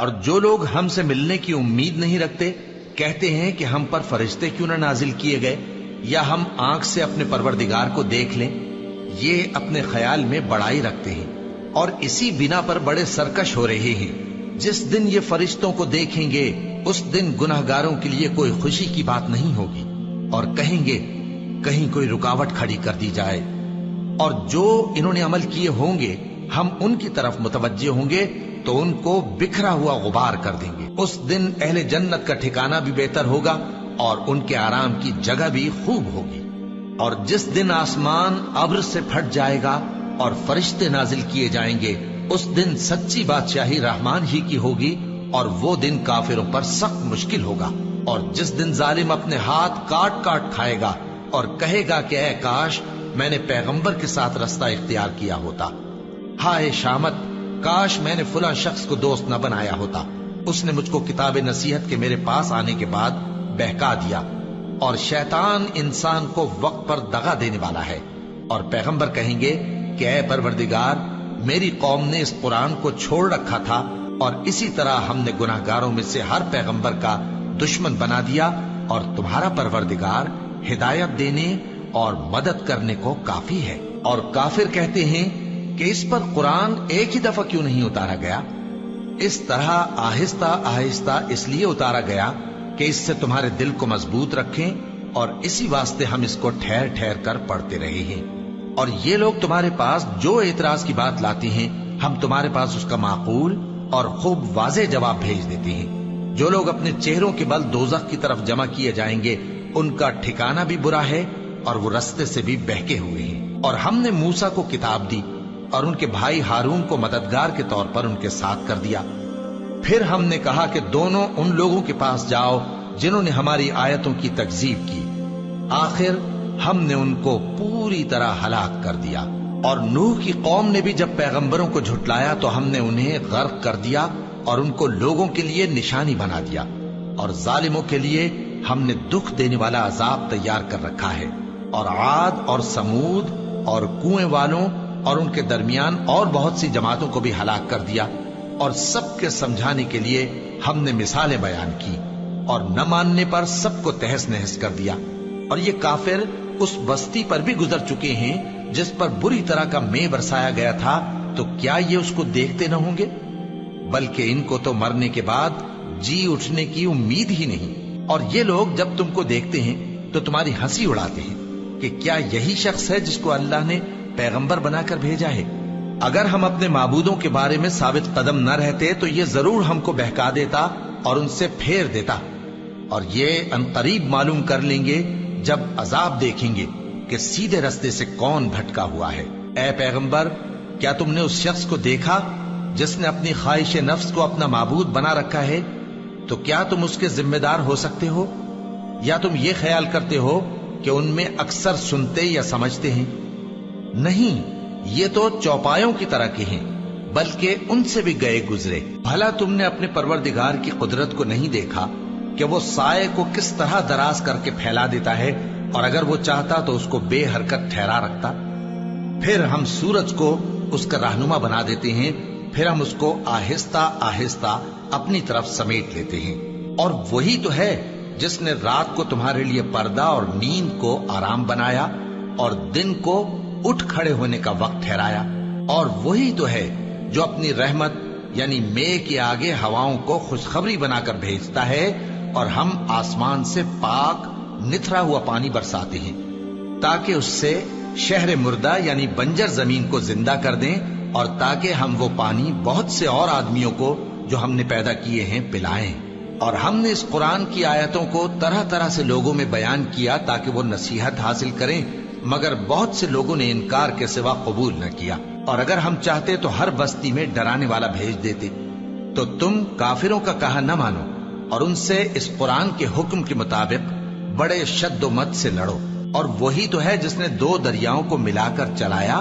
اور جو لوگ ہم سے ملنے کی امید نہیں رکھتے کہتے ہیں کہ ہم پر فرشتے کیوں نہ نازل کیے گئے یا ہم آنکھ سے اپنے پروردگار کو دیکھ لیں. یہ اپنے خیال میں بڑائی رکھتے ہیں اور اسی بنا پر بڑے سرکش ہو رہے ہیں. جس دن یہ فرشتوں کو دیکھیں گے اس دن گناہگاروں کے لیے کوئی خوشی کی بات نہیں ہوگی اور کہیں گے کہیں کوئی رکاوٹ کھڑی کر دی جائے. اور جو انہوں نے عمل کیے ہوں گے ہم ان کی طرف متوجہ ہوں گے تو ان کو بکھرا ہوا غبار کر دیں گے. اس دن اہل جنت کا ٹھکانہ بھی بہتر ہوگا اور ان کے آرام کی جگہ بھی خوب ہوگی. اور جس دن آسمان ابر سے پھٹ جائے گا اور فرشتے نازل کیے جائیں گے اس دن سچی بادشاہی رحمان ہی کی ہوگی اور وہ دن کافروں پر سخت مشکل ہوگا. اور جس دن ظالم اپنے ہاتھ کاٹ کاٹ کھائے گا اور کہے گا کہ اے کاش میں نے پیغمبر کے ساتھ رستہ اختیار کیا ہوتا. ہائے شامت، کاش میں نے فلاں شخص کو دوست نہ بنایا ہوتا. اس نے مجھ کو کتاب نصیحت کے میرے پاس آنے کے بعد بہکا دیا. اور شیطان انسان کو وقت پر دغا دینے والا ہے. اور پیغمبر کہیں گے کہ اے پروردگار، میری قوم نے اس قرآن کو چھوڑ رکھا تھا اور اسی طرح ہم نے گناہگاروں میں سے ہر پیغمبر کا دشمن بنا دیا اور تمہارا پروردگار ہدایت دینے اور مدد کرنے کو کافی ہے. اور کافر کہتے ہیں کہ اس پر قرآن ایک ہی دفعہ کیوں نہیں اتارا گیا؟ اس طرح آہستہ آہستہ اس لیے اتارا گیا کہ اس سے تمہارے دل کو مضبوط رکھیں اور اسی واسطے ہم اس کو ٹھہر ٹھہر کر پڑھتے رہے ہیں. اور یہ لوگ تمہارے پاس جو اعتراض کی بات لاتے ہیں ہم تمہارے پاس اس کا معقول اور خوب واضح جواب بھیج دیتے ہیں. جو لوگ اپنے چہروں کے بل دوزخ کی طرف جمع کیے جائیں گے ان کا ٹھکانہ بھی برا ہے اور وہ رستے سے بھی بہکے ہوئے ہیں. اور ہم نے موسیٰ کو کتاب دی اور ان کے بھائی ہارون کو مددگار کے طور پر ان کے ساتھ کر دیا. پھر ہم نے کہا کہ دونوں ان لوگوں کے پاس جاؤ جنہوں نے ہماری آیتوں کی تکذیب کی. آخر ہم نے ان کو پوری طرح ہلاک کر دیا. اور نوح کی قوم نے بھی جب پیغمبروں کو جھٹلایا تو ہم نے انہیں غرق کر دیا اور ان کو لوگوں کے لیے نشانی بنا دیا. اور ظالموں کے لیے ہم نے دکھ دینے والا عذاب تیار کر رکھا ہے. اور عاد اور سمود اور کنویں والوں اور ان کے درمیان اور بہت سی جماعتوں کو بھی ہلاک کر دیا. اور سب کے سمجھانے کے لیے ہم نے مثالیں بیان کی اور نہ ماننے پر سب کو تہس نہس کر دیا. اور یہ کافر اس بستی پر بھی گزر چکے ہیں جس پر بری طرح کا مے برسایا گیا تھا، تو کیا یہ اس کو دیکھتے نہ ہوں گے؟ بلکہ ان کو تو مرنے کے بعد جی اٹھنے کی امید ہی نہیں. اور یہ لوگ جب تم کو دیکھتے ہیں تو تمہاری ہنسی اڑاتے ہیں کہ کیا یہی شخص ہے جس کو اللہ نے پیغمبر بنا کر بھیجا ہے؟ اگر ہم اپنے معبودوں کے بارے میں ثابت قدم نہ رہتے تو یہ ضرور ہم کو بہکا دیتا اور ان سے پھیر دیتا. اور یہ انقریب معلوم کر لیں گے جب عذاب دیکھیں گے کہ سیدھے رستے سے کون بھٹکا ہوا ہے. اے پیغمبر، کیا تم نے اس شخص کو دیکھا جس نے اپنی خواہش نفس کو اپنا معبود بنا رکھا ہے؟ تو کیا تم اس کے ذمہ دار ہو سکتے ہو؟ یا تم یہ خیال کرتے ہو کہ ان میں اکثر سنتے یا سمجھتے ہیں؟ نہیں، یہ تو چوپایوں کی طرح کے ہیں، بلکہ ان سے بھی گئے گزرے. بھلا تم نے اپنے پروردگار کی قدرت کو نہیں دیکھا کہ وہ سائے کو کس طرح دراز کر کے پھیلا دیتا ہے اور اگر وہ چاہتا تو اس کو بے حرکت ٹھہرا رکھتا؟ پھر ہم سورج کو اس کا رہنما بنا دیتے ہیں، پھر ہم اس کو آہستہ آہستہ اپنی طرف سمیٹ لیتے ہیں. اور وہی تو ہے جس نے رات کو تمہارے لیے پردہ اور نیند کو آرام بنایا اور دن کو اٹھ کھڑے ہونے کا وقت ٹھہرایا. اور وہی تو ہے جو اپنی رحمت یعنی مے کے آگے ہواؤں کو خوشخبری بنا کر بھیجتا ہے اور ہم آسمان سے پاک نتھرا ہوا پانی برساتے ہیں تاکہ اس سے شہر مردہ یعنی بنجر زمین کو زندہ کر دیں اور تاکہ ہم وہ پانی بہت سے اور آدمیوں کو جو ہم نے پیدا کیے ہیں پلائیں. اور ہم نے اس قرآن کی آیتوں کو طرح طرح سے لوگوں میں بیان کیا تاکہ وہ نصیحت حاصل کریں، مگر بہت سے لوگوں نے انکار کے سوا قبول نہ کیا. اور اگر ہم چاہتے تو ہر بستی میں ڈرانے والا بھیج دیتے. تو تم کافروں کا کہا نہ مانو اور ان سے اس قرآن کے حکم کے مطابق بڑے شد و مت سے لڑو. اور وہی تو ہے جس نے دو دریاؤں کو ملا کر چلایا،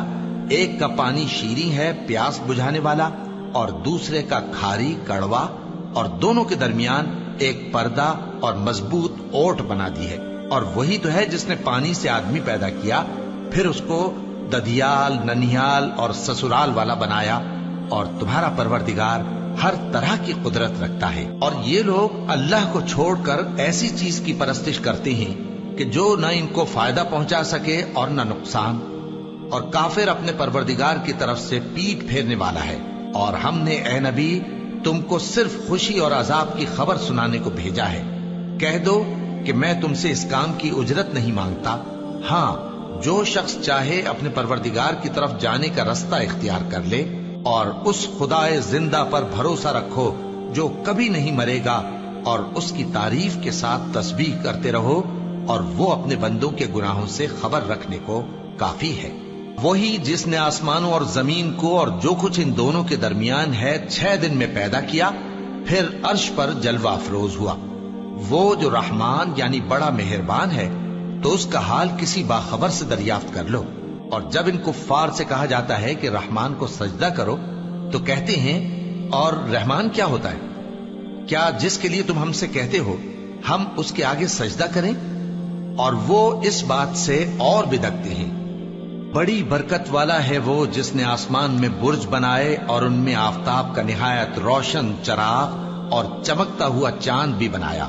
ایک کا پانی شیریں ہے پیاس بجھانے والا اور دوسرے کا کھاری کڑوا، اور دونوں کے درمیان ایک پردہ اور مضبوط اوٹ بنا دی ہے. اور وہی تو ہے جس نے پانی سے آدمی پیدا کیا، پھر اس کو ددیال، ننیال اور سسرال والا بنایا. اور تمہارا پروردگار ہر طرح کی قدرت رکھتا ہے، اور یہ لوگ اللہ کو چھوڑ کر ایسی چیز کی پرستش کرتے ہیں کہ جو نہ ان کو فائدہ پہنچا سکے اور نہ نقصان، اور کافر اپنے پروردگار کی طرف سے پیٹ پھیرنے والا ہے۔ اور ہم نے اے نبی تم کو صرف خوشی اور عذاب کی خبر سنانے کو بھیجا ہے۔ کہہ دو کہ میں تم سے اس کام کی اجرت نہیں مانگتا، ہاں جو شخص چاہے اپنے پروردگار کی طرف جانے کا رستہ اختیار کر لے، اور اس خدائے زندہ پر بھروسہ رکھو جو کبھی نہیں مرے گا، اور اس کی تعریف کے ساتھ تسبیح کرتے رہو، اور وہ اپنے بندوں کے گناہوں سے خبر رکھنے کو کافی ہے۔ وہی جس نے آسمانوں اور زمین کو اور جو کچھ ان دونوں کے درمیان ہے 6 دن میں پیدا کیا، پھر عرش پر جلوہ افروز ہوا۔ وہ جو رحمان یعنی بڑا مہربان ہے، تو اس کا حال کسی باخبر سے دریافت کر لو۔ اور جب ان کفار سے کہا جاتا ہے کہ رحمان کو سجدہ کرو، تو کہتے ہیں اور رحمان کیا ہوتا ہے؟ کیا جس کے لیے تم ہم سے کہتے ہو ہم اس کے آگے سجدہ کریں؟ اور وہ اس بات سے اور بدکتے ہیں۔ بڑی برکت والا ہے وہ جس نے آسمان میں برج بنائے اور ان میں آفتاب کا نہایت روشن چراغ اور چمکتا ہوا چاند بھی بنایا،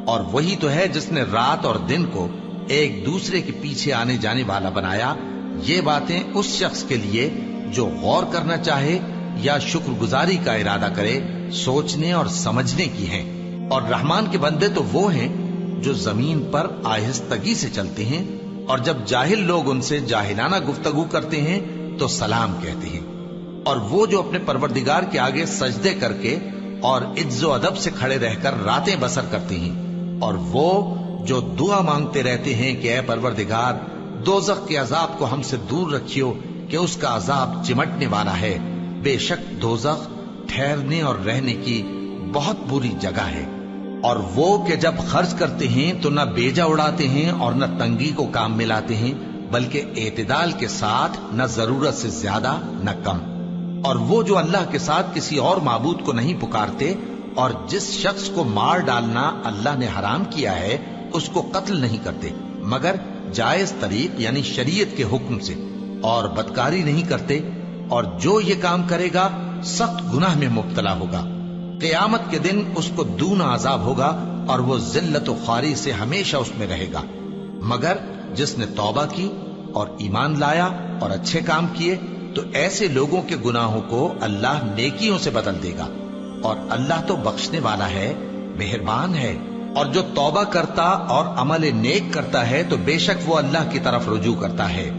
اور وہی تو ہے جس نے رات اور دن کو ایک دوسرے کے پیچھے آنے جانے والا بنایا۔ یہ باتیں اس شخص کے لیے جو غور کرنا چاہے یا شکر گزاری کا ارادہ کرے سوچنے اور سمجھنے کی ہیں۔ اور رحمان کے بندے تو وہ ہیں جو زمین پر آہستگی سے چلتے ہیں، اور جب جاہل لوگ ان سے جاہلانہ گفتگو کرتے ہیں تو سلام کہتے ہیں۔ اور وہ جو اپنے پروردگار کے آگے سجدے کر کے اور عز و ادب سے کھڑے رہ کر راتیں بسر کرتے ہیں، اور وہ جو دعا مانگتے رہتے ہیں کہ اے پروردگار دوزخ کے عذاب کو ہم سے دور رکھیو کہ اس کا عذاب چمٹنے والا ہے، بے شک دوزخ ٹھہرنے اور رہنے کی بہت بری جگہ ہے۔ اور وہ کہ جب خرچ کرتے ہیں تو نہ بیجا اڑاتے ہیں اور نہ تنگی کو کام میں لاتے ہیں، بلکہ اعتدال کے ساتھ، نہ ضرورت سے زیادہ نہ کم۔ اور وہ جو اللہ کے ساتھ کسی اور معبود کو نہیں پکارتے، اور جس شخص کو مار ڈالنا اللہ نے حرام کیا ہے اس کو قتل نہیں کرتے مگر جائز طریق یعنی شریعت کے حکم سے، اور بدکاری نہیں کرتے، اور جو یہ کام کرے گا سخت گناہ میں مبتلا ہوگا۔ قیامت کے دن اس کو دونا عذاب ہوگا، اور وہ ذلت و خواری سے ہمیشہ اس میں رہے گا، مگر جس نے توبہ کی اور ایمان لایا اور اچھے کام کیے تو ایسے لوگوں کے گناہوں کو اللہ نیکیوں سے بدل دے گا، اور اللہ تو بخشنے والا ہے، مہربان ہے۔ اور جو توبہ کرتا اور عمل نیک کرتا ہے تو بے شک وہ اللہ کی طرف رجوع کرتا ہے۔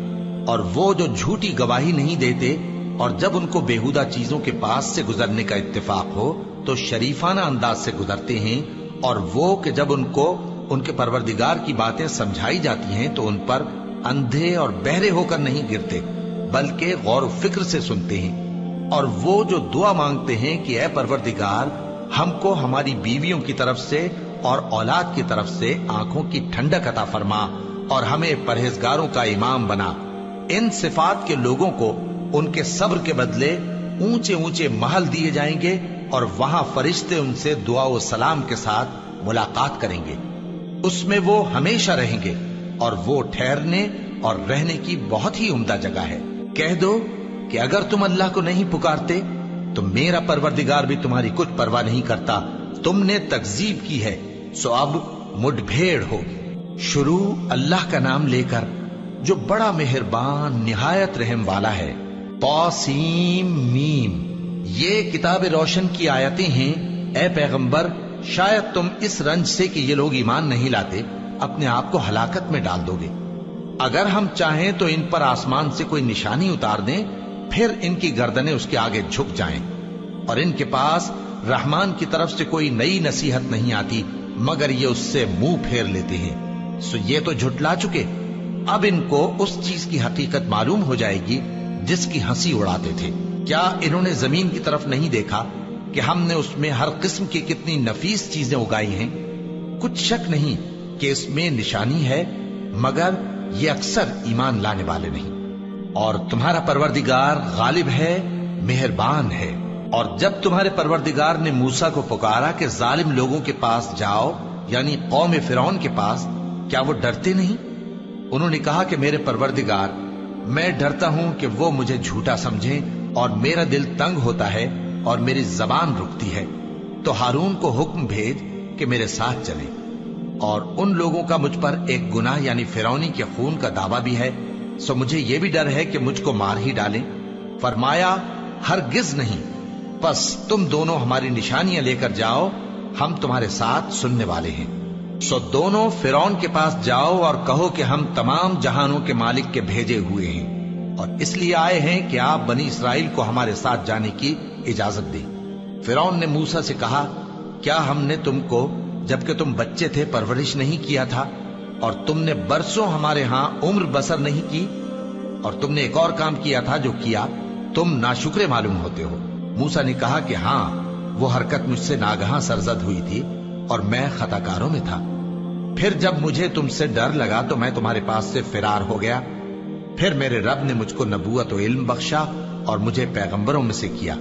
اور وہ جو جھوٹی گواہی نہیں دیتے، اور جب ان کو بیہودہ چیزوں کے پاس سے گزرنے کا اتفاق ہو تو شریفانہ انداز سے گزرتے ہیں، اور وہ کہ جب ان کو ان کے پروردگار کی باتیں سمجھائی جاتی ہیں تو ان پر اندھے اور بہرے ہو کر نہیں گرتے بلکہ غور و فکر سے سنتے ہیں۔ اور وہ جو دعا مانگتے ہیں کہ اے پروردگار ہم کو ہماری بیویوں کی طرف سے اور اولاد کی طرف سے آنکھوں کی ٹھنڈک عطا فرما، اور ہمیں پرہیزگاروں کا امام بنا، ان صفات کے لوگوں کو ان کے صبر کے بدلے اونچے اونچے محل دیے جائیں گے، اور وہاں فرشتے ان سے دعا و سلام کے ساتھ ملاقات کریں گے، اس میں وہ ہمیشہ رہیں گے، اور وہ ٹھہرنے اور رہنے کی بہت ہی عمدہ جگہ ہے۔ کہہ دو کہ اگر تم اللہ کو نہیں پکارتے تو میرا پروردگار بھی تمہاری کچھ پرواہ نہیں کرتا، تم نے تکذیب کی ہے سو اب مڈ بھیڑ ہوگی۔ شروع اللہ کا نام لے کر جو بڑا مہربان نہایت رحم والا ہے۔ طاسیم میم، یہ کتاب روشن کی آیتیں ہیں۔ اے پیغمبر شاید تم اس رنج سے کہ یہ لوگ ایمان نہیں لاتے اپنے آپ کو ہلاکت میں ڈال دو گے۔ اگر ہم چاہیں تو ان پر آسمان سے کوئی نشانی اتار دیں، پھر ان کی گردنیں اس کے آگے جھک جائیں، اور ان کے پاس رحمان کی طرف سے کوئی نئی نصیحت نہیں آتی مگر یہ اس سے منہ پھیر لیتے ہیں، سو یہ تو جھٹلا چکے، اب ان کو اس چیز کی حقیقت معلوم ہو جائے گی جس کی ہنسی اڑاتے تھے۔ کیا انہوں نے زمین کی طرف نہیں دیکھا کہ ہم نے اس میں ہر قسم کی کتنی نفیس چیزیں اگائی ہیں؟ کچھ شک نہیں کہ اس میں نشانی ہے، مگر یہ اکثر ایمان لانے والے نہیں۔ اور تمہارا پروردگار غالب ہے، مہربان ہے۔ اور جب تمہارے پروردگار نے موسیٰ کو پکارا کہ ظالم لوگوں کے پاس جاؤ، یعنی قوم فرعون کے پاس، کیا وہ ڈرتے نہیں؟ انہوں نے کہا کہ میرے پروردگار، میں ڈرتا ہوں کہ وہ مجھے جھوٹا سمجھیں، اور میرا دل تنگ ہوتا ہے اور میری زبان رکتی ہے، تو ہارون کو حکم بھیج کہ میرے ساتھ چلے۔ اور ان لوگوں کا مجھ پر ایک گناہ یعنی فرعونی کے خون کا دعویٰ بھی ہے، سو مجھے یہ بھی ڈر ہے کہ مجھ کو مار ہی ڈالیں۔ فرمایا ہرگز نہیں، پس تم دونوں ہماری نشانیاں لے کر جاؤ، ہم تمہارے ساتھ سننے والے ہیں۔ سو دونوں فرعون کے پاس جاؤ اور کہو کہ ہم تمام جہانوں کے مالک کے بھیجے ہوئے ہیں، اور اس لیے آئے ہیں کہ آپ بنی اسرائیل کو ہمارے ساتھ جانے کی اجازت دیں۔ فرعون نے موسیٰ سے کہا، کیا ہم نے تم کو جبکہ تم بچے تھے پرورش نہیں کیا تھا، اور تم نے برسوں ہمارے ہاں عمر بسر نہیں کی؟ اور تم نے ایک اور کام کیا تھا جو کیا، تم ناشکرے معلوم ہوتے ہو۔ موسیٰ نے کہا کہ ہاں، وہ حرکت مجھ سے ناگہاں سرزد ہوئی تھی اور میں خطا کاروں میں تھا۔ پھر جب مجھے تم سے ڈر لگا تو میں تمہارے پاس سے فرار ہو گیا۔ پھر میرے رب نے مجھ کو نبوت و علم بخشا اور مجھے پیغمبروں میں سے کیا۔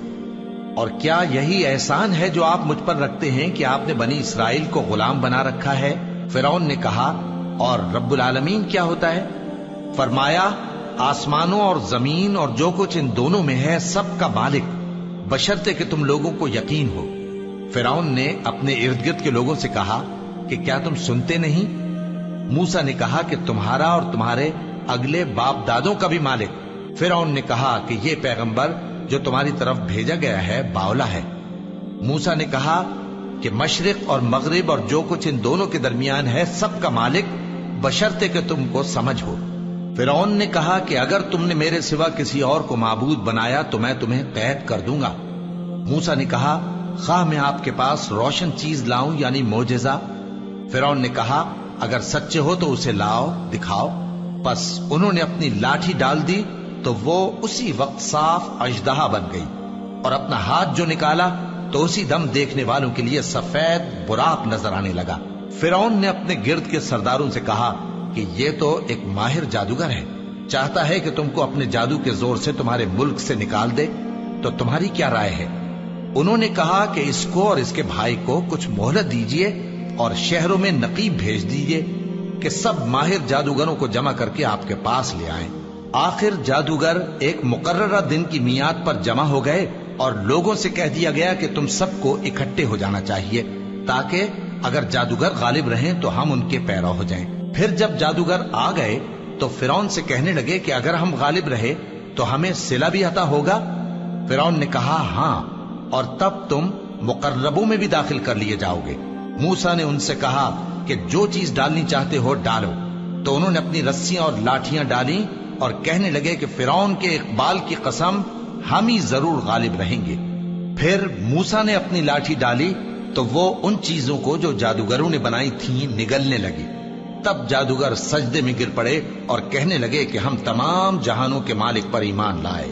اور کیا یہی احسان ہے جو آپ مجھ پر رکھتے ہیں کہ آپ نے بنی اسرائیل کو غلام بنا رکھا ہے؟ فرعون نے کہا، اور رب العالمین کیا ہوتا ہے؟ فرمایا، آسمانوں اور زمین اور جو کچھ ان دونوں میں ہے سب کا مالک، بشرطے کہ تم لوگوں کو یقین ہو۔ فرعون نے اپنے ارد گرد کے لوگوں سے کہا کہ کیا تم سنتے نہیں؟ موسیٰ نے کہا کہ تمہارا اور تمہارے اگلے باپ دادوں کا بھی مالک۔ فرعون نے کہا کہ یہ پیغمبر جو تمہاری طرف بھیجا گیا ہے باولا ہے۔ موسیٰ نے کہا کہ مشرق اور مغرب اور جو کچھ ان دونوں کے درمیان ہے سب کا مالک، بشرطے کہ تم کو سمجھ ہو۔ فرعون نے کہا کہ اگر تم نے میرے سوا کسی اور کو معبود بنایا تو میں تمہیں قید کر دوں گا۔ موسیٰ نے کہا، خواہ میں آپ کے پاس روشن چیز لاؤں یعنی معجزہ؟ فرعون نے کہا، اگر سچے ہو تو اسے لاؤ، دکھاؤ۔ پس انہوں نے اپنی لاٹھی ڈال دی تو وہ اسی وقت صاف اژدہا بن گئی، اور اپنا ہاتھ جو نکالا تو اسی دم دیکھنے والوں کے لیے سفید براق نظر آنے لگا۔ فرعون نے اپنے گرد کے سرداروں سے کہا کہ یہ تو ایک ماہر جادوگر ہے، چاہتا ہے کہ تم کو اپنے جادو کے زور سے تمہارے ملک سے نکال دے، تو تمہاری کیا رائے ہے؟ انہوں نے کہا کہ اس کو اور اس کے بھائی کو کچھ مہلت دیجیے اور شہروں میں نقیب بھیج دیجیے کہ سب ماہر جادوگروں کو جمع کر کے آپ کے پاس لے آئیں۔ آخر جادوگر ایک مقررہ دن کی میعاد پر جمع ہو گئے اور لوگوں سے کہہ دیا گیا کہ تم سب کو اکٹھے ہو جانا چاہیے، تاکہ اگر جادوگر غالب رہیں تو ہم ان کے پیرو ہو جائیں۔ پھر جب جادوگر آ گئے تو فرعون سے کہنے لگے کہ اگر ہم غالب رہے تو ہمیں صلہ بھی عطا ہوگا؟ فرعون نے کہا، ہاں، اور تب تم مقربوں میں بھی داخل کر لیے جاؤ گے۔ موسیٰ نے ان سے کہا کہ جو چیز ڈالنی چاہتے ہو ڈالو، تو انہوں نے اپنی رسیاں اور لاٹھیاں ڈالیں اور کہنے لگے کہ فرعون کے اقبال کی قسم، ہم ہی ضرور غالب رہیں گے۔ پھر موسیٰ نے اپنی لاٹھی ڈالی تو وہ ان چیزوں کو جو جادوگروں نے بنائی تھیں نگلنے لگی۔ تب جادوگر سجدے میں گر پڑے اور کہنے لگے کہ ہم تمام جہانوں کے مالک پر ایمان لائے،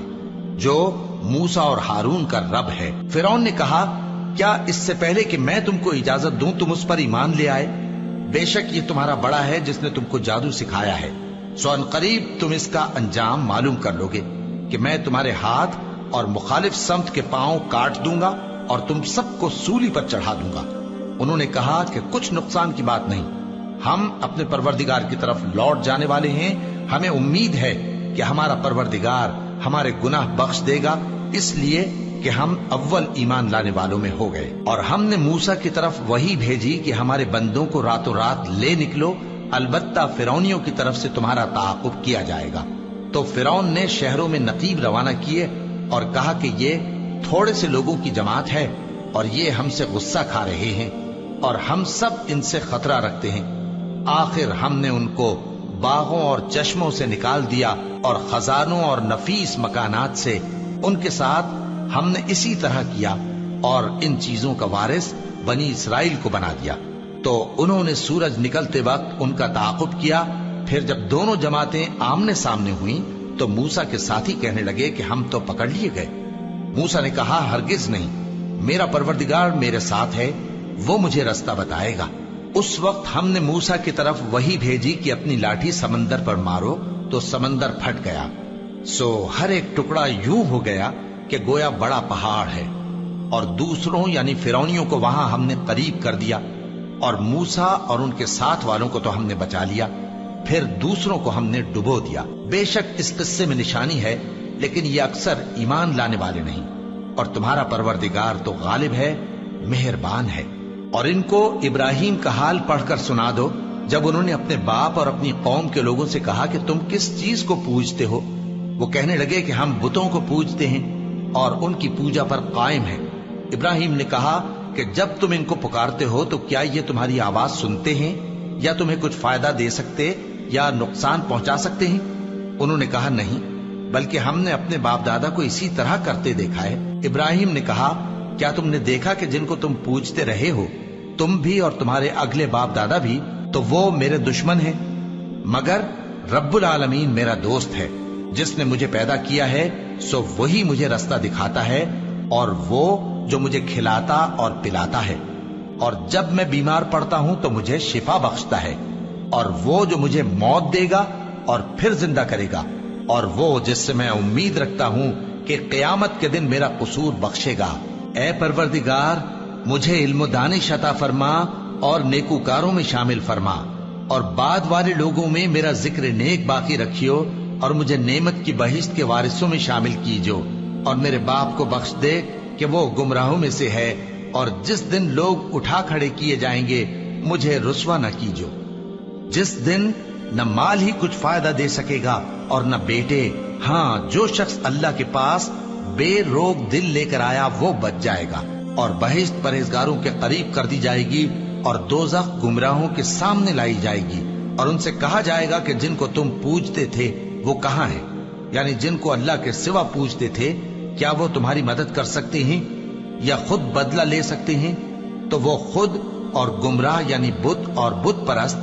جو موسیٰ اور ہارون کا رب ہے۔ فرعون نے کہا، کیا اس سے پہلے کہ میں تم کو اجازت دوں تم اس پر ایمان لے آئے؟ بے شک یہ تمہارا بڑا ہے جس نے تم کو جادو سکھایا ہے، سو ان قریب تم اس کا انجام معلوم کر لو گے کہ میں تمہارے ہاتھ اور مخالف سمت کے پاؤں کاٹ دوں گا اور تم سب کو سولی پر چڑھا دوں گا۔ انہوں نے کہا کہ کچھ نقصان کی بات نہیں، ہم اپنے پروردگار کی طرف لوٹ جانے والے ہیں، ہمیں امید ہے کہ ہمارا پروردگار ہمارے گناہ بخش دے گا، اس لیے کہ ہم اول ایمان لانے والوں میں ہو گئے۔ اور ہم نے موسیٰ کی طرف وحی بھیجی کہ ہمارے بندوں کو راتوں رات لے نکلو، البتہ فرعونیوں کی طرف سے تمہارا تعاقب کیا جائے گا۔ تو فرعون نے شہروں میں نقیب روانہ کیے اور کہا کہ یہ تھوڑے سے لوگوں کی جماعت ہے اور یہ ہم سے غصہ کھا رہے ہیں اور ہم سب ان سے خطرہ رکھتے ہیں۔ آخر ہم نے ان کو باغوں اور چشموں سے نکال دیا اور خزانوں اور نفیس مکانات سے، ان کے ساتھ ہم نے اسی طرح کیا اور ان چیزوں کا وارث بنی اسرائیل کو بنا دیا۔ تو انہوں نے سورج نکلتے وقت ان کا تعاقب کیا۔ پھر جب دونوں جماعتیں آمنے سامنے ہوئیں تو موسیٰ کے ساتھی کہنے لگے کہ ہم تو پکڑ لیے گئے۔ موسیٰ نے کہا، ہرگز نہیں، میرا پروردگار میرے ساتھ ہے، وہ مجھے رستہ بتائے گا۔ اس وقت ہم نے موسیٰ کی طرف وحی بھیجی کہ اپنی لاٹھی سمندر پر مارو، تو سمندر پھٹ گیا، سو ہر ایک ٹکڑا یوں ہو گیا کہ گویا بڑا پہاڑ ہے، اور دوسروں یعنی فرعونیوں کو وہاں ہم نے قریب کر دیا، اور موسیٰ اور ان کے ساتھ والوں کو تو ہم نے بچا لیا، پھر دوسروں کو ہم نے ڈبو دیا۔ بے شک اس قصے میں نشانی ہے، لیکن یہ اکثر ایمان لانے والے نہیں۔ اور تمہارا پروردگار تو غالب ہے، مہربان ہے۔ اور ان کو ابراہیم کا حال پڑھ کر سنا دو جب انہوں نے اپنے باپ اور اپنی قوم کے لوگوں سے کہا کہ تم کس چیز کو پوجتے ہو؟ وہ کہنے لگے کہ ہم بتوں کو پوجتے ہیں اور ان کی پوجا پر قائم ہیں۔ ابراہیم نے کہا کہ جب تم ان کو پکارتے ہو تو کیا یہ تمہاری آواز سنتے ہیں یا تمہیں کچھ فائدہ دے سکتے یا نقصان پہنچا سکتے ہیں؟ انہوں نے کہا نہیں، بلکہ ہم نے اپنے باپ دادا کو اسی طرح کرتے دیکھا ہے۔ ابراہیم نے کہا کیا تم نے دیکھا کہ جن کو تم پوجتے رہے ہو تم بھی اور تمہارے اگلے باپ دادا بھی، تو وہ میرے دشمن ہیں، مگر رب العالمین میرا دوست ہے۔ جس نے مجھے پیدا کیا ہے سو وہی مجھے رستہ دکھاتا ہے، اور وہ جو مجھے کھلاتا اور پلاتا ہے، اور جب میں بیمار پڑتا ہوں تو مجھے شفا بخشتا ہے، اور وہ جو مجھے موت دے گا اور پھر زندہ کرے گا، اور وہ جس سے میں امید رکھتا ہوں کہ قیامت کے دن میرا قصور بخشے گا۔ اے پروردگار، مجھے علم و دانش عطا فرما اور نیکوکاروں میں شامل فرما، اور بعد والے لوگوں میں میرا ذکر نیک باقی رکھیو، اور مجھے نعمت کی بہشت کے وارثوں میں شامل کیجو، اور میرے باپ کو بخش دے کہ وہ گمراہوں میں سے ہے، اور جس دن لوگ اٹھا کھڑے کیے جائیں گے مجھے رسوا نہ کیجو، جس دن نہ مال ہی کچھ فائدہ دے سکے گا اور نہ بیٹے۔ ہاں، جو شخص اللہ کے پاس بے روک دل لے کر آیا وہ بچ جائے گا، اور بہشت پرہیزگاروں کے قریب کر دی جائے گی، اور دوزخ گمراہوں کے سامنے لائی جائے گی، اور ان سے کہا جائے گا کہ جن کو تم پوجتے تھے وہ کہاں ہیں؟ یعنی جن کو اللہ کے سوا پوجتے تھے، کیا وہ تمہاری مدد کر سکتے ہیں یا خود بدلہ لے سکتے ہیں؟ تو وہ خود اور گمراہ یعنی بت اور بت پرست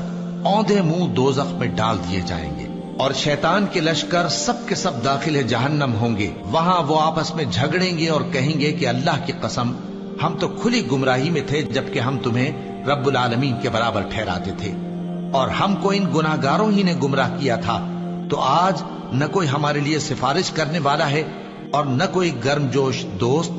اوندھے منہ دوزخ میں ڈال دیے جائیں گے، اور شیطان کے لشکر سب کے سب داخل جہنم ہوں گے۔ وہاں وہ آپس میں جھگڑیں گے اور کہیں گے کہ اللہ کی قسم، ہم تو کھلی گمراہی میں تھے جبکہ ہم تمہیں رب العالمین کے برابر ٹھہراتے تھے، اور ہم کو ان گناہگاروں ہی نے گمراہ کیا تھا، تو آج نہ کوئی ہمارے لیے سفارش کرنے والا ہے اور نہ کوئی گرم جوش دوست۔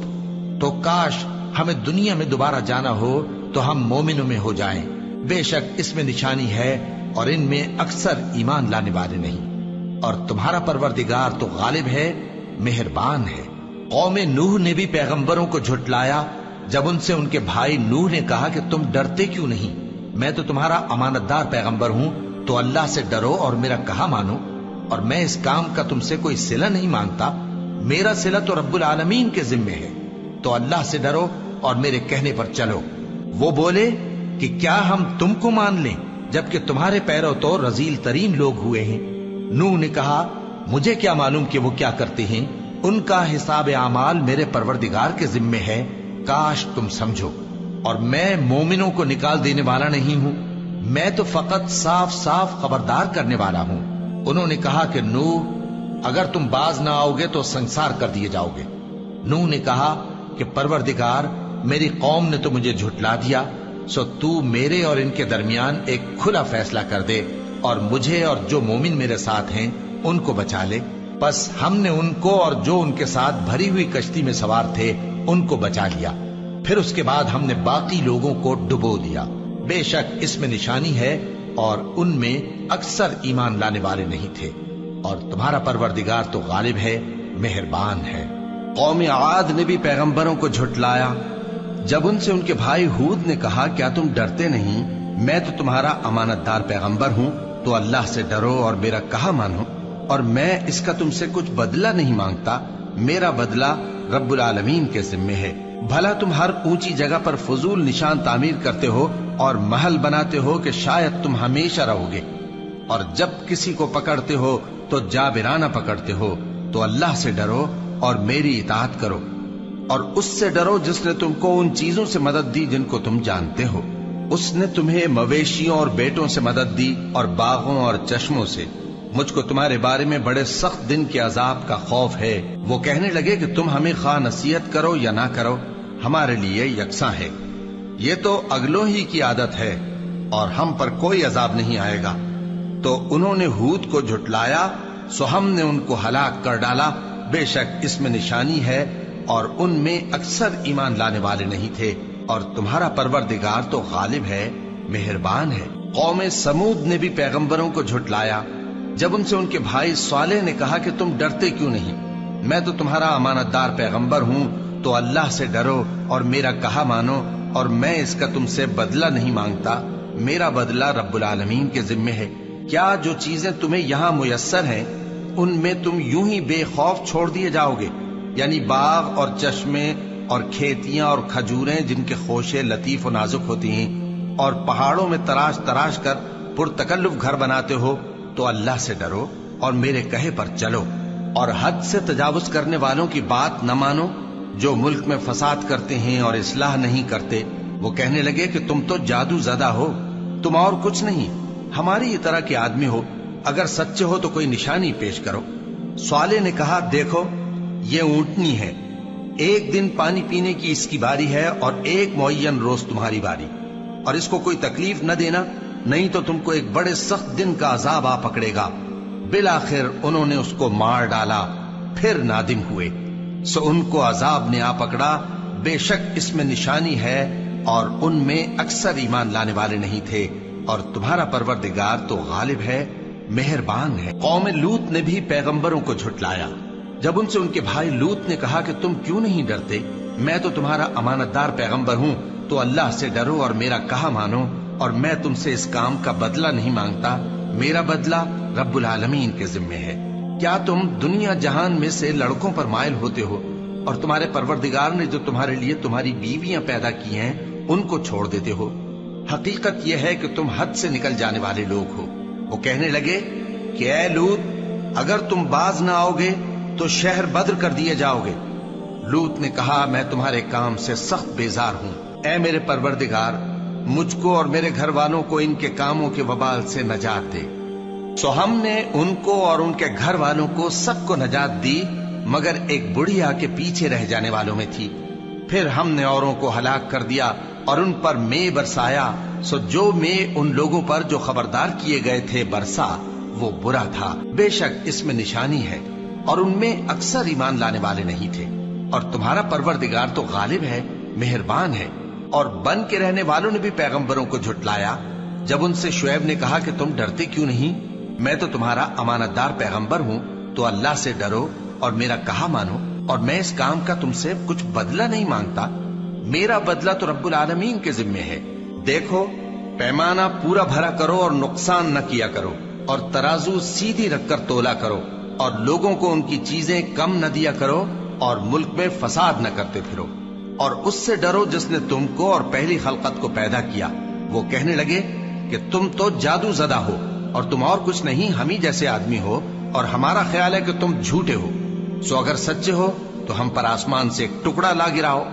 تو کاش ہمیں دنیا میں دوبارہ جانا ہو تو ہم مومنوں میں ہو جائیں، بے شک اس میں نشانی ہے اور ان میں اکثر ایمان لانے والے نہیں، اور تمہارا پروردگار تو غالب ہے، مہربان ہے۔ قوم نوح نے بھی پیغمبروں کو جھٹلایا جب ان سے ان کے بھائی نوح نے کہا کہ تم ڈرتے کیوں نہیں؟ میں تو تمہارا امانت دار پیغمبر ہوں، تو اللہ سے ڈرو اور میرا کہا مانو، اور میں اس کام کا تم سے کوئی صلہ نہیں مانگتا، میرا صلہ تو رب العالمین کے ذمے ہے، تو اللہ سے ڈرو اور میرے کہنے پر چلو۔ وہ بولے کہ کیا ہم تم کو مان لیں جبکہ تمہارے پیرو تو رذیل ترین لوگ ہوئے ہیں؟ نوح نے کہا مجھے کیا معلوم کہ وہ کیا کرتے ہیں، ان کا حساب اعمال میرے پروردگار کے ذمے ہے، کاش تم سمجھو، اور میں مومنوں کو نکال دینے والا نہیں ہوں، میں تو فقط صاف صاف خبردار کرنے والا ہوں۔ انہوں نے کہا کہ نوح، اگر تم باز نہ آؤ گے تو سنسار کر دیے جاؤ گے۔ نوح نے کہا کہ پروردگار، میری قوم نے تو مجھے جھٹلا دیا، سو تو میرے اور ان کے درمیان ایک کھلا فیصلہ کر دے، اور مجھے اور جو مومن میرے ساتھ ہیں ان کو بچا لے۔ بس ہم نے ان کو اور جو ان کے ساتھ بھری ہوئی کشتی میں سوار تھے ان کو بچا لیا، پھر اس کے بعد ہم نے باقی لوگوں کو ڈبو دیا۔ بے شک اس میں نشانی ہے اور ان میں اکثر ایمان لانے والے نہیں تھے، اور تمہارا پروردگار تو غالب ہے، مہربان ہے۔ قوم عاد نے بھی پیغمبروں کو جھٹلایا جب ان سے ان کے بھائی ہود نے کہا کیا تم ڈرتے نہیں؟ میں تو تمہارا امانت دار پیغمبر ہوں، تو اللہ سے ڈرو اور میرا کہا مانو، اور میں اس کا تم سے کچھ بدلہ نہیں مانگتا، میرا بدلہ رب العالمین کے ذمے ہے۔ بھلا تم ہر اونچی جگہ پر فضول نشان تعمیر کرتے ہو اور محل بناتے ہو کہ شاید تم ہمیشہ رہو گے، اور جب کسی کو پکڑتے ہو تو جابرانہ پکڑتے ہو، تو اللہ سے ڈرو اور میری اطاعت کرو، اور اس سے ڈرو جس نے تم کو ان چیزوں سے مدد دی جن کو تم جانتے ہو۔ اس نے تمہیں مویشیوں اور بیٹوں سے مدد دی اور باغوں اور چشموں سے۔ مجھ کو تمہارے بارے میں بڑے سخت دن کے عذاب کا خوف ہے۔ وہ کہنے لگے کہ تم ہمیں خواہ نصیحت کرو یا نہ کرو، ہمارے لیے یکساں ہے، یہ تو اگلوں ہی کی عادت ہے اور ہم پر کوئی عذاب نہیں آئے گا۔ تو انہوں نے ہود کو جھٹلایا، سو ہم نے ان کو ہلاک کر ڈالا، بے شک اس میں نشانی ہے اور ان میں اکثر ایمان لانے والے نہیں تھے، اور تمہارا پروردگار تو غالب ہے، مہربان ہے۔ قوم سمود نے بھی پیغمبروں کو جھٹلایا جب ان سے ان کے بھائی صالح نے کہا کہ تم ڈرتے کیوں نہیں؟ میں تو تمہارا امانت دار پیغمبر ہوں، تو اللہ سے ڈرو اور میرا کہا مانو، اور میں اس کا تم سے بدلہ نہیں مانگتا، میرا بدلہ رب العالمین کے ذمے ہے۔ کیا جو چیزیں تمہیں یہاں میسر ہیں ان میں تم یوں ہی بے خوف چھوڑ دیے جاؤ گے؟ یعنی باغ اور چشمے اور کھیتیاں اور کھجوریں جن کے خوشے لطیف و نازک ہوتی ہیں، اور پہاڑوں میں تراش تراش کر پرتکلف گھر بناتے ہو، تو اللہ سے ڈرو اور میرے کہے پر چلو، اور حد سے تجاوز کرنے والوں کی بات نہ مانو جو ملک میں فساد کرتے ہیں اور اصلاح نہیں کرتے۔ وہ کہنے لگے کہ تم تو جادو زدہ ہو، تم اور کچھ نہیں، ہماری ہی طرح کے آدمی ہو، اگر سچے ہو تو کوئی نشانی پیش کرو۔ صالح نے کہا، دیکھو یہ اونٹنی ہے، ایک دن پانی پینے کی اس کی باری ہے اور ایک معین روز تمہاری باری، اور اس کو کوئی تکلیف نہ دینا، نہیں تو تم کو ایک بڑے سخت دن کا عذاب آ پکڑے گا۔ بالآخر انہوں نے اس کو مار ڈالا، پھر نادم ہوئے، سو ان کو عذاب نے آ پکڑا، بے شک اس میں نشانی ہے، اور ان میں اکثر ایمان لانے والے نہیں تھے، اور تمہارا پروردگار تو غالب ہے، مہربان ہے۔ قوم لوط نے بھی پیغمبروں کو جھٹلایا۔ جب ان سے ان کے بھائی لوط نے کہا کہ تم کیوں نہیں ڈرتے، میں تو تمہارا امانت دار پیغمبر ہوں، تو اللہ سے ڈرو اور میرا کہا مانو، اور میں تم سے اس کام کا بدلہ نہیں مانگتا، میرا بدلہ رب العالمین کے ذمے ہے۔ کیا تم دنیا جہان میں سے لڑکوں پر مائل ہوتے ہو، اور تمہارے پروردگار نے جو تمہارے لیے تمہاری بیویاں پیدا کی ہیں ان کو چھوڑ دیتے ہو؟ حقیقت یہ ہے کہ تم حد سے نکل جانے والے لوگ ہو۔ وہ کہنے لگے کہ اے لوط، اگر تم باز نہ آؤ گے تو شہر بدر کر دیے جاؤ گے۔ لوط نے کہا، میں تمہارے کام سے سخت بیزار ہوں، اے میرے پروردگار، مجھ کو اور میرے گھر والوں کو ان کے کاموں کے وبال سے نجات دے۔ سو ہم نے ان کو اور ان کے گھر والوں کو سب کو نجات دی، مگر ایک بڑھیا کے پیچھے رہ جانے والوں میں تھی۔ پھر ہم نے اوروں کو ہلاک کر دیا اور ان پر مے برسایا، سو جو مے ان لوگوں پر جو خبردار کیے گئے تھے برسا، وہ برا تھا۔ بے شک اس میں نشانی ہے، اور ان میں اکثر ایمان لانے والے نہیں تھے، اور تمہارا پروردگار تو غالب ہے، مہربان ہے۔ اور بن کے رہنے والوں نے بھی پیغمبروں کو جھٹلایا۔ جب ان سے شعیب نے کہا کہ تم ڈرتے کیوں نہیں، میں تو تمہارا امانت دار پیغمبر ہوں، تو اللہ سے ڈرو اور میرا کہا مانو، اور میں اس کام کا تم سے کچھ بدلہ نہیں مانگتا، میرا بدلہ تو رب العالمین کے ذمے ہے۔ دیکھو پیمانہ پورا بھرا کرو اور نقصان نہ کیا کرو، اور ترازو سیدھی رکھ کر تولا کرو، اور لوگوں کو ان کی چیزیں کم نہ دیا کرو، اور ملک میں فساد نہ کرتے پھرو، اور اس سے ڈرو جس نے تم کو اور پہلی خلقت کو پیدا کیا۔ وہ کہنے لگے کہ تم تو جادو زدہ ہو، اور تم اور کچھ نہیں، ہم ہی جیسے آدمی ہو، اور ہمارا خیال ہے کہ تم جھوٹے ہو، سو اگر سچے ہو تو ہم پر آسمان سے ایک ٹکڑا لا گراؤ۔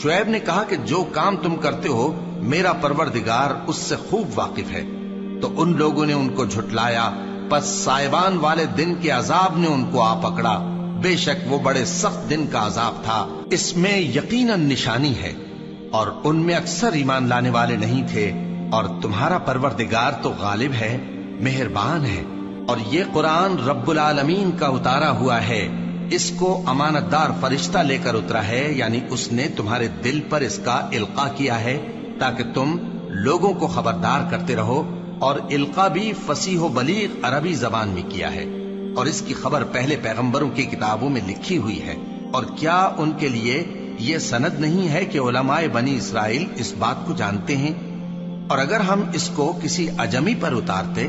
شعیب نے کہا کہ جو کام تم کرتے ہو میرا پروردگار اس سے خوب واقف ہے۔ تو ان لوگوں نے ان کو جھٹلایا، پس سائبان والے دن کے عذاب نے ان کو آ پکڑا، بے شک وہ بڑے سخت دن کا عذاب تھا، اس میں یقیناً نشانی ہے، اور ان میں اکثر ایمان لانے والے نہیں تھے، اور تمہارا پروردگار تو غالب ہے، مہربان ہے۔ اور یہ قرآن رب العالمین کا اتارا ہوا ہے، اس کو امانت دار فرشتہ لے کر اترا ہے، یعنی اس نے تمہارے دل پر اس کا القاء کیا ہے تاکہ تم لوگوں کو خبردار کرتے رہو، اور القاء بھی فصیح و بلیغ عربی زبان میں کیا ہے، اور اس کی خبر پہلے پیغمبروں کی کتابوں میں لکھی ہوئی ہے۔ اور کیا ان کے لیے یہ سند نہیں ہے کہ علماء بنی اسرائیل اس بات کو جانتے ہیں؟ اور اگر ہم اس کو کسی اجمی پر اتارتے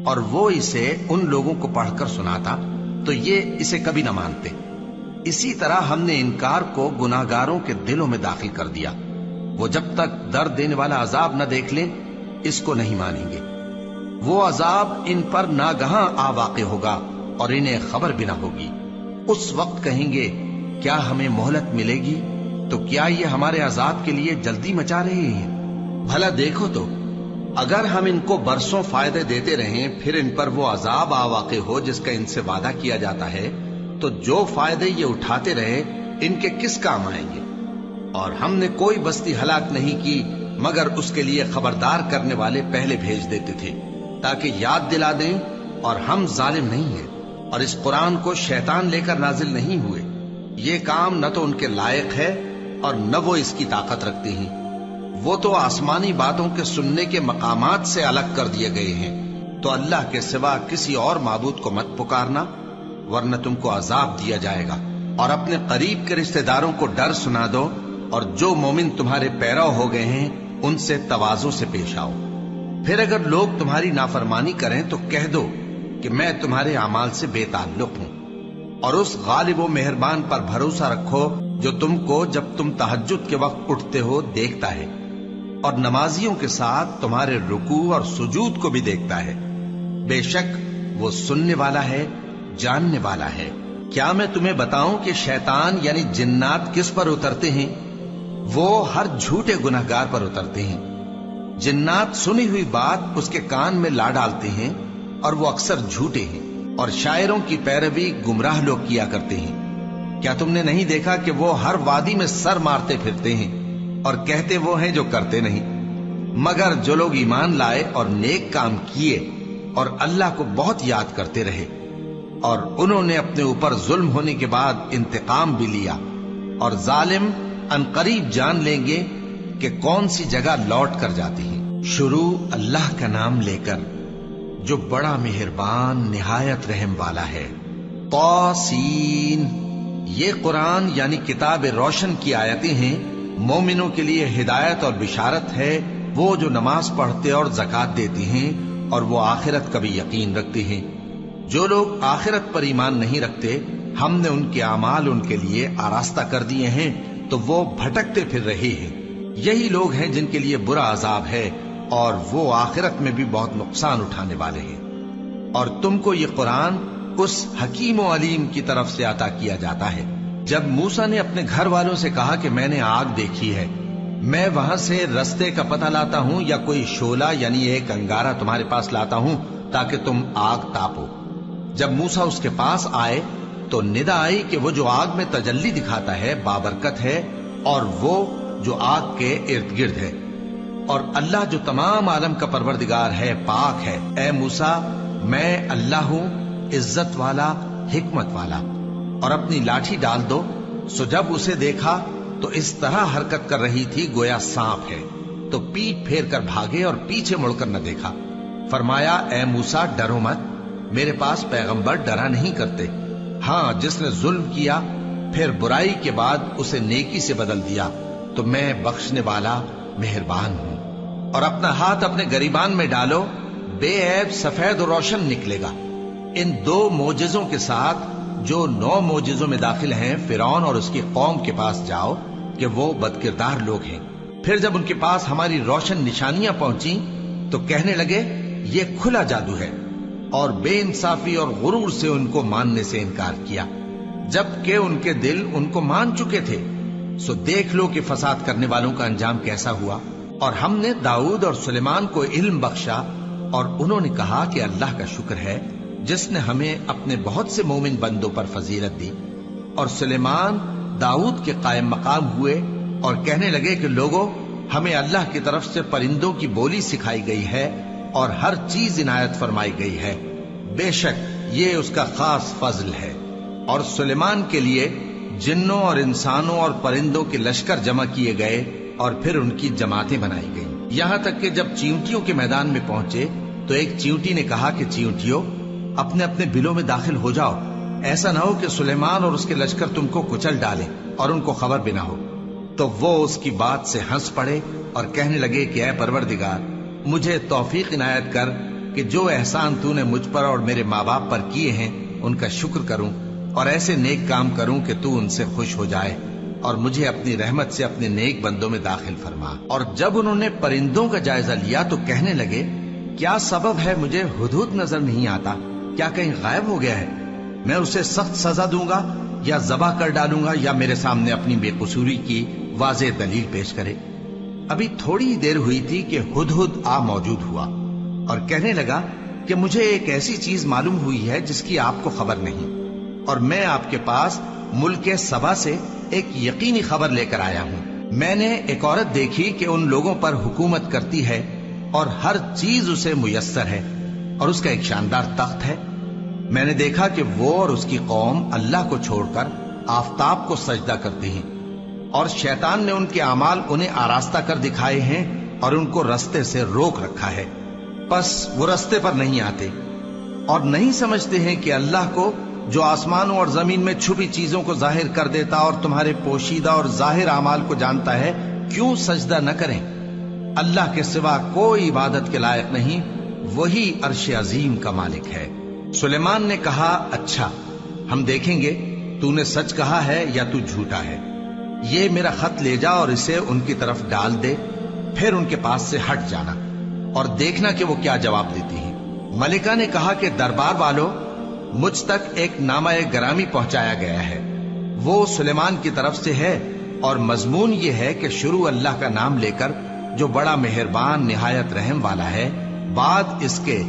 اور وہ اسے ان لوگوں کو پڑھ کر سناتا تو یہ اسے کبھی نہ مانتے۔ اسی طرح ہم نے انکار کو گناہگاروں کے دلوں میں داخل کر دیا، وہ جب تک درد دینے والا عذاب نہ دیکھ لیں اس کو نہیں مانیں گے۔ وہ عذاب ان پر ناگہاں آ واقع ہوگا اور انہیں خبر بھی نہ ہوگی۔ اس وقت کہیں گے کیا ہمیں مہلت ملے گی؟ تو کیا یہ ہمارے عذاب کے لیے جلدی مچا رہے ہیں؟ بھلا دیکھو تو اگر ہم ان کو برسوں فائدے دیتے رہیں پھر ان پر وہ عذاب آ واقع ہو جس کا ان سے وعدہ کیا جاتا ہے، تو جو فائدے یہ اٹھاتے رہے ان کے کس کام آئیں گے؟ اور ہم نے کوئی بستی ہلاک نہیں کی مگر اس کے لیے خبردار کرنے والے پہلے بھیج دیتے تھے تاکہ یاد دلا دیں، اور ہم ظالم نہیں ہیں۔ اور اس قرآن کو شیطان لے کر نازل نہیں ہوئے، یہ کام نہ تو ان کے لائق ہے اور نہ وہ اس کی طاقت رکھتے ہیں۔ وہ تو آسمانی باتوں کے سننے کے مقامات سے الگ کر دیے گئے ہیں۔ تو اللہ کے سوا کسی اور معبود کو مت پکارنا ورنہ تم کو عذاب دیا جائے گا۔ اور اپنے قریب کے رشتہ داروں کو ڈر سنا دو، اور جو مومن تمہارے پیرو ہو گئے ہیں ان سے تواضع سے پیش آؤ۔ پھر اگر لوگ تمہاری نافرمانی کریں تو کہہ دو کہ میں تمہارے اعمال سے بے تعلق ہوں، اور اس غالب و مہربان پر بھروسہ رکھو جو تم کو جب تم تہجد کے وقت اٹھتے ہو دیکھتا ہے، اور نمازیوں کے ساتھ تمہارے رکوع اور سجود کو بھی دیکھتا ہے۔ بے شک وہ سننے والا ہے، جاننے والا ہے۔ کیا میں تمہیں بتاؤں کہ شیطان یعنی جنات کس پر اترتے ہیں؟ وہ ہر جھوٹے گنہگار پر اترتے ہیں۔ جنات سنی ہوئی بات اس کے کان میں لا ڈالتے ہیں، اور وہ اکثر جھوٹے ہیں، اور شاعروں کی پیروی گمراہ لوگ کیا کرتے ہیں۔ کیا تم نے نہیں دیکھا کہ وہ ہر وادی میں سر مارتے پھرتے ہیں، اور کہتے وہ ہیں جو کرتے نہیں؟ مگر جو لوگ ایمان لائے اور نیک کام کیے اور اللہ کو بہت یاد کرتے رہے، اور انہوں نے اپنے اوپر ظلم ہونے کے بعد انتقام بھی لیا، اور ظالم عنقریب جان لیں گے کہ کون سی جگہ لوٹ کر جاتی ہیں۔ شروع اللہ کا نام لے کر جو بڑا مہربان نہایت رحم والا ہے۔ طاسین، یہ قرآن یعنی کتاب روشن کی آیتیں ہیں، مومنوں کے لیے ہدایت اور بشارت ہے، وہ جو نماز پڑھتے اور زکوٰۃ دیتے ہیں اور وہ آخرت کا بھی یقین رکھتے ہیں۔ جو لوگ آخرت پر ایمان نہیں رکھتے، ہم نے ان کے اعمال ان کے لیے آراستہ کر دیے ہیں تو وہ بھٹکتے پھر رہے ہیں۔ یہی لوگ ہیں جن کے لیے برا عذاب ہے، اور وہ آخرت میں بھی بہت نقصان اٹھانے والے ہیں۔ اور تم کو یہ قرآن اس حکیم و علیم کی طرف سے عطا کیا جاتا ہے۔ جب موسیٰ نے اپنے گھر والوں سے کہا کہ میں نے آگ دیکھی ہے، میں وہاں سے رستے کا پتہ لاتا ہوں یا کوئی شعلہ یعنی ایک انگارہ تمہارے پاس لاتا ہوں تاکہ تم آگ تاپو۔ جب موسیٰ اس کے پاس آئے تو ندا آئی کہ وہ جو آگ میں تجلی دکھاتا ہے بابرکت ہے، اور وہ جو آگ کے ارد گرد ہے، اور اللہ جو تمام عالم کا پروردگار ہے پاک ہے۔ اے موسیٰ، میں اللہ ہوں، عزت والا، حکمت والا، اور اپنی لاٹھی ڈال دو۔ سو جب اسے دیکھا تو اس طرح حرکت کر رہی تھی گویا سانپ ہے، تو پیٹ پھیر کر بھاگے اور پیچھے مڑ کر نہ دیکھا۔ فرمایا، اے موسیٰ ڈرو مت، میرے پاس پیغمبر ڈرا نہیں کرتے۔ ہاں، جس نے ظلم کیا پھر برائی کے بعد اسے نیکی سے بدل دیا تو میں بخشنے والا مہربان ہوں۔ اور اپنا ہاتھ اپنے گریبان میں ڈالو، بے عیب سفید و روشن نکلے گا۔ ان 2 معجزوں کے ساتھ جو 9 معجزوں میں داخل ہیں فرعون اور اس کی قوم کے پاس جاؤ کہ وہ بدکردار لوگ ہیں۔ پھر جب ان کے پاس ہماری روشن نشانیاں پہنچی تو کہنے لگے یہ کھلا جادو ہے، اور بے انصافی اور غرور سے ان کو ماننے سے انکار کیا، جبکہ ان کے دل ان کو مان چکے تھے۔ سو دیکھ لو کہ فساد کرنے والوں کا انجام کیسا ہوا۔ اور ہم نے داؤد اور سلیمان کو علم بخشا، اور انہوں نے کہا کہ اللہ کا شکر ہے جس نے ہمیں اپنے بہت سے مومن بندوں پر فضیلت دی۔ اور سلیمان داؤد کے قائم مقام ہوئے اور کہنے لگے کہ لوگوں، ہمیں اللہ کی طرف سے پرندوں کی بولی سکھائی گئی ہے اور ہر چیز عنایت فرمائی گئی ہے، بے شک یہ اس کا خاص فضل ہے۔ اور سلیمان کے لیے جنوں اور انسانوں اور پرندوں کے لشکر جمع کیے گئے، اور پھر ان کی جماعتیں بنائی گئیں، یہاں تک کہ جب چیونٹیوں کے میدان میں پہنچے تو ایک چیونٹی نے کہا کہ چیونٹیوں، اپنے اپنے بلوں میں داخل ہو جاؤ، ایسا نہ ہو کہ سلیمان اور اس کے لشکر تم کو کچل ڈالیں اور ان کو خبر بھی نہ ہو۔ تو وہ اس کی بات سے ہنس پڑے اور کہنے لگے کہ اے پروردگار، مجھے توفیق عنایت کر کہ جو احسان تو نے مجھ پر اور میرے ماں باپ پر کیے ہیں ان کا شکر کروں، اور ایسے نیک کام کروں کہ تو ان سے خوش ہو جائے، اور مجھے اپنی رحمت سے اپنے نیک بندوں میں داخل فرما۔ اور جب انہوں نے پرندوں کا جائزہ لیا تو کہنے لگے کیا سبب ہے مجھے ہدہد نظر نہیں آتا؟ کیا کہیں غائب ہو گیا ہے؟ میں اسے سخت سزا دوں گا یا ذبح کر ڈالوں گا، یا میرے سامنے اپنی بے قصوری کی واضح دلیل پیش کرے۔ ابھی تھوڑی ہی دیر ہوئی تھی کہ ہدہد آ موجود ہوا اور کہنے لگا کہ مجھے ایک ایسی چیز معلوم ہوئی ہے جس کی آپ کو خبر نہیں، اور میں آپ کے پاس ملک سبا سے ایک یقینی خبر لے کر آیا ہوں۔ میں نے ایک عورت دیکھی کہ ان لوگوں پر حکومت کرتی ہے اور ہر چیز اسے میسر ہے، اور اس کا ایک شاندار تخت ہے۔ میں نے دیکھا کہ وہ اور اس کی قوم اللہ کو چھوڑ کر آفتاب کو سجدہ کرتے ہیں، اور شیطان نے ان کے اعمال انہیں آراستہ کر دکھائے ہیں اور ان کو رستے سے روک رکھا ہے، پس وہ رستے پر نہیں آتے اور نہیں سمجھتے ہیں کہ اللہ کو جو آسمانوں اور زمین میں چھپی چیزوں کو ظاہر کر دیتا اور تمہارے پوشیدہ اور ظاہر اعمال کو جانتا ہے، کیوں سجدہ نہ کریں؟ اللہ کے سوا کوئی عبادت کے لائق نہیں، وہی عرش عظیم کا مالک ہے۔ سلیمان نے کہا، اچھا، ہم دیکھیں گے تو نے سچ کہا ہے یا تو جھوٹا ہے۔ یہ میرا خط لے جا اور اسے ان کی طرف ڈال دے، پھر ان کے پاس سے ہٹ جانا اور دیکھنا کہ وہ کیا جواب دیتی ہیں۔ ملکہ نے کہا کہ دربار والو، مجھ تک ایک نامہ گرامی پہنچایا گیا ہے، وہ سلیمان کی طرف سے ہے، اور مضمون یہ ہے کہ شروع اللہ کا نام لے کر جو بڑا مہربان نہایت رحم والا ہے، بعد اس کے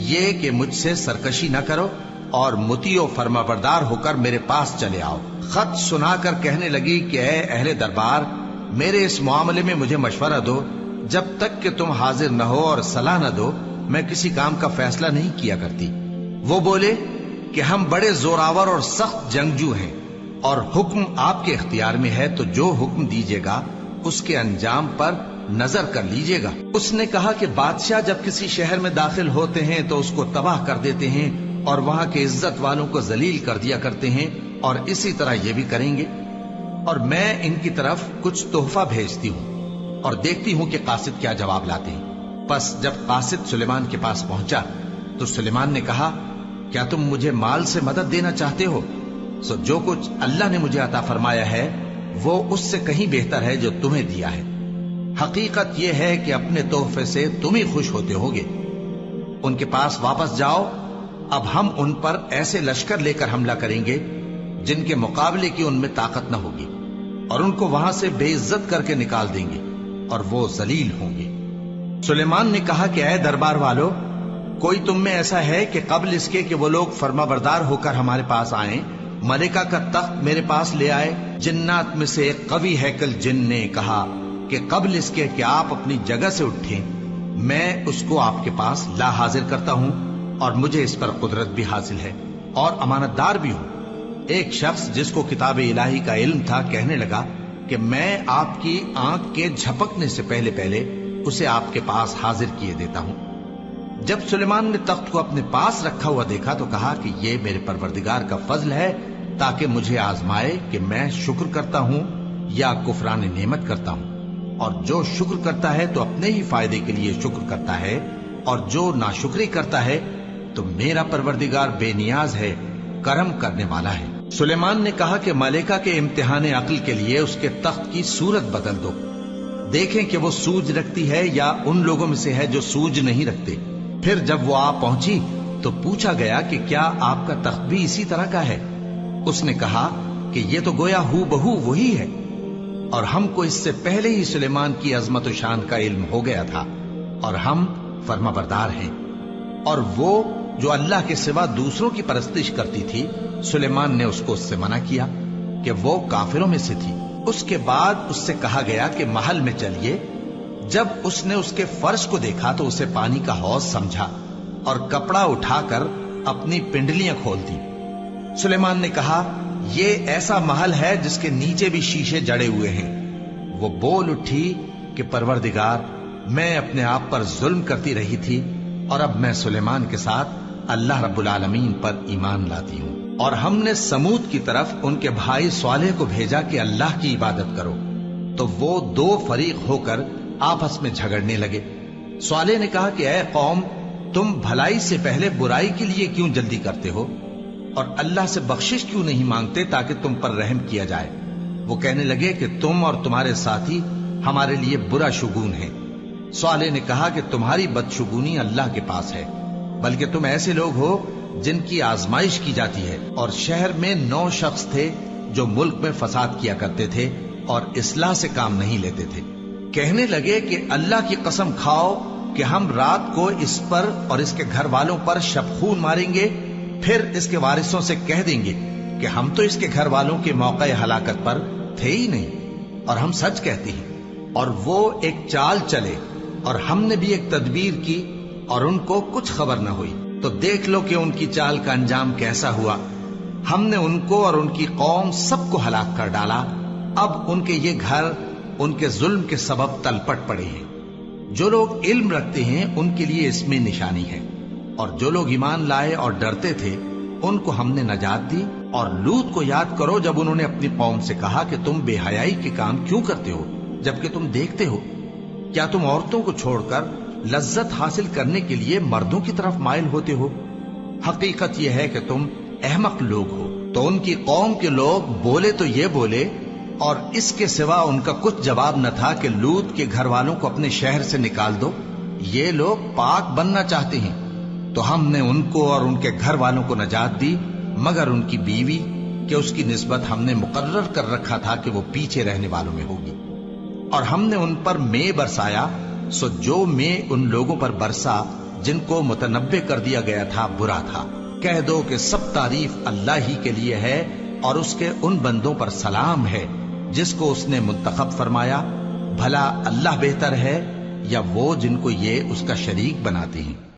یہ کہ مجھ سے سرکشی نہ کرو اور مطیع و فرما بردار ہو کر میرے پاس چلے آؤ۔ خط سنا کر کہنے لگی کہ اے اہل دربار، میرے اس معاملے میں مجھے مشورہ دو، جب تک کہ تم حاضر نہ ہو اور صلاح نہ دو میں کسی کام کا فیصلہ نہیں کیا کرتی۔ وہ بولے کہ ہم بڑے زوراور اور سخت جنگجو ہیں، اور حکم آپ کے اختیار میں ہے، تو جو حکم دیجیے گا اس کے انجام پر نظر کر لیجیے گا۔ اس نے کہا کہ بادشاہ جب کسی شہر میں داخل ہوتے ہیں تو اس کو تباہ کر دیتے ہیں اور وہاں کے عزت والوں کو ذلیل کر دیا کرتے ہیں، اور اسی طرح یہ بھی کریں گے، اور میں ان کی طرف کچھ تحفہ بھیجتی ہوں اور دیکھتی ہوں کہ قاصد کیا جواب لاتے ہیں۔ پس جب قاصد سلیمان کے پاس پہنچا تو سلیمان نے کہا، کیا تم مجھے مال سے مدد دینا چاہتے ہو؟ سو جو کچھ اللہ نے مجھے عطا فرمایا ہے وہ اس سے کہیں بہتر ہے جو تمہیں دیا ہے۔ حقیقت یہ ہے کہ اپنے تحفے سے تم ہی خوش ہوتے ہوگے۔ ان کے پاس واپس جاؤ، اب ہم ان پر ایسے لشکر لے کر حملہ کریں گے جن کے مقابلے کی ان میں طاقت نہ ہوگی، اور ان کو وہاں سے بے عزت کر کے نکال دیں گے اور وہ ذلیل ہوں گے۔ سلیمان نے کہا کہ اے دربار والو، کوئی تم میں ایسا ہے کہ قبل اس کے کہ وہ لوگ فرما بردار ہو کر ہمارے پاس آئیں، ملکہ کا تخت میرے پاس لے آئے؟ جنات میں سے ایک قوی ہیکل جن نے کہا کہ قبل اس کے کہ آپ اپنی جگہ سے اٹھیں میں اس کو آپ کے پاس لا حاضر کرتا ہوں، اور مجھے اس پر قدرت بھی حاصل ہے اور امانت دار بھی ہوں۔ ایک شخص جس کو کتاب الہی کا علم تھا کہنے لگا کہ میں آپ کی آنکھ کے جھپکنے سے پہلے پہلے اسے آپ کے پاس حاضر کیے دیتا ہوں۔ جب سلیمان نے تخت کو اپنے پاس رکھا ہوا دیکھا تو کہا کہ یہ میرے پروردگار کا فضل ہے تاکہ مجھے آزمائے کہ میں شکر کرتا ہوں یا کفران نعمت کرتا ہوں، اور جو شکر کرتا ہے تو اپنے ہی فائدے کے لیے شکر کرتا ہے، اور جو ناشکری کرتا ہے تو میرا پروردگار بے نیاز ہے، کرم کرنے والا ہے۔ سلیمان نے کہا کہ ملکہ کے امتحان عقل کے لیے اس کے تخت کی صورت بدل دو، دیکھیں کہ وہ سوج رکھتی ہے یا ان لوگوں میں سے ہے جو سوج نہیں رکھتے۔ پھر جب وہ آ پہنچی تو پوچھا گیا کہ کیا آپ کا تخت بھی اسی طرح کا ہے؟ اس نے کہا کہ یہ تو گویا ہو بہو وہی ہے، اور ہم کو اس سے پہلے ہی سلیمان کی عظمت و شان کا علم ہو گیا تھا، اور ہم فرما بردار ہیں۔ اور وہ جو اللہ کے سوا دوسروں کی پرستش کرتی تھی، سلیمان نے اس کو اس سے منع کیا کہ وہ کافروں میں سے تھی۔ اس کے بعد اس سے کہا گیا کہ محل میں چلیے۔ جب اس نے اس کے فرش کو دیکھا تو اسے پانی کا حوض سمجھا اور کپڑا اٹھا کر اپنی پنڈلیاں کھول دی۔ سلیمان نے کہا، یہ ایسا محل ہے جس کے نیچے بھی شیشے جڑے ہوئے ہیں۔ وہ بول اٹھی کہ پروردگار، میں اپنے آپ پر ظلم کرتی رہی تھی، اور اب میں سلیمان کے ساتھ اللہ رب العالمین پر ایمان لاتی ہوں۔ اور ہم نے سمود کی طرف ان کے بھائی صالح کو بھیجا کہ اللہ کی عبادت کرو، تو وہ دو فریق ہو کر آپس میں جھگڑنے لگے۔ صالح نے کہا کہ اے قوم، تم بھلائی سے پہلے برائی کے لیے کیوں جلدی کرتے ہو، اور اللہ سے بخشش کیوں نہیں مانگتے تاکہ تم پر رحم کیا جائے؟ وہ کہنے لگے کہ تم اور تمہارے ساتھی ہمارے لیے برا شگون ہیں۔ صالح نے کہا کہ تمہاری بدشگونی اللہ کے پاس ہے، بلکہ تم ایسے لوگ ہو جن کی آزمائش کی جاتی ہے۔ اور شہر میں 9 شخص تھے جو ملک میں فساد کیا کرتے تھے اور اصلاح سے کام نہیں لیتے تھے۔ کہنے لگے کہ اللہ کی قسم کھاؤ کہ ہم رات کو اس پر اور اس کے گھر والوں پر شبخون ماریں گے، پھر اس کے وارثوں سے کہہ دیں گے کہ ہم تو اس کے گھر والوں کے موقع ہلاکت پر تھے ہی نہیں، اور ہم سچ کہتے ہیں۔ اور وہ ایک چال چلے، اور ہم نے بھی ایک تدبیر کی، اور ان کو کچھ خبر نہ ہوئی۔ تو دیکھ لو کہ ان کی چال کا انجام کیسا ہوا۔ ہم نے ان کو اور ان کی قوم سب کو ہلاک کر ڈالا۔ اب ان کے یہ گھر ان کے ظلم کے سبب تلپٹ پڑے ہیں۔ جو لوگ علم رکھتے ہیں ان کے لیے اس میں نشانی ہے، اور جو لوگ ایمان لائے اور ڈرتے تھے ان کو ہم نے نجات دی۔ اور لوط کو یاد کرو جب انہوں نے اپنی قوم سے کہا کہ تم بے حیائی کے کام کیوں کرتے ہو جبکہ تم دیکھتے ہو؟ کیا تم عورتوں کو چھوڑ کر لذت حاصل کرنے کے لیے مردوں کی طرف مائل ہوتے ہو؟ حقیقت یہ ہے کہ تم احمق لوگ ہو۔ تو ان کی قوم کے لوگ بولے تو یہ بولے، اور اس کے سوا ان کا کچھ جواب نہ تھا کہ لوط کے گھر والوں کو اپنے شہر سے نکال دو، یہ لوگ پاک بننا چاہتے ہیں۔ تو ہم نے ان کو اور ان کے گھر والوں کو نجات دی، مگر ان کی بیوی کہ اس کی نسبت ہم نے مقرر کر رکھا تھا کہ وہ پیچھے رہنے والوں میں ہوگی۔ اور ہم نے ان پر مے برسایا، سو جو مے ان لوگوں پر برسا جن کو متنبع کر دیا گیا تھا برا تھا۔ کہہ دو کہ سب تعریف اللہ ہی کے لیے ہے، اور اس کے ان بندوں پر سلام ہے جس کو اس نے منتخب فرمایا۔ بھلا اللہ بہتر ہے یا وہ جن کو یہ اس کا شریک بناتے ہیں؟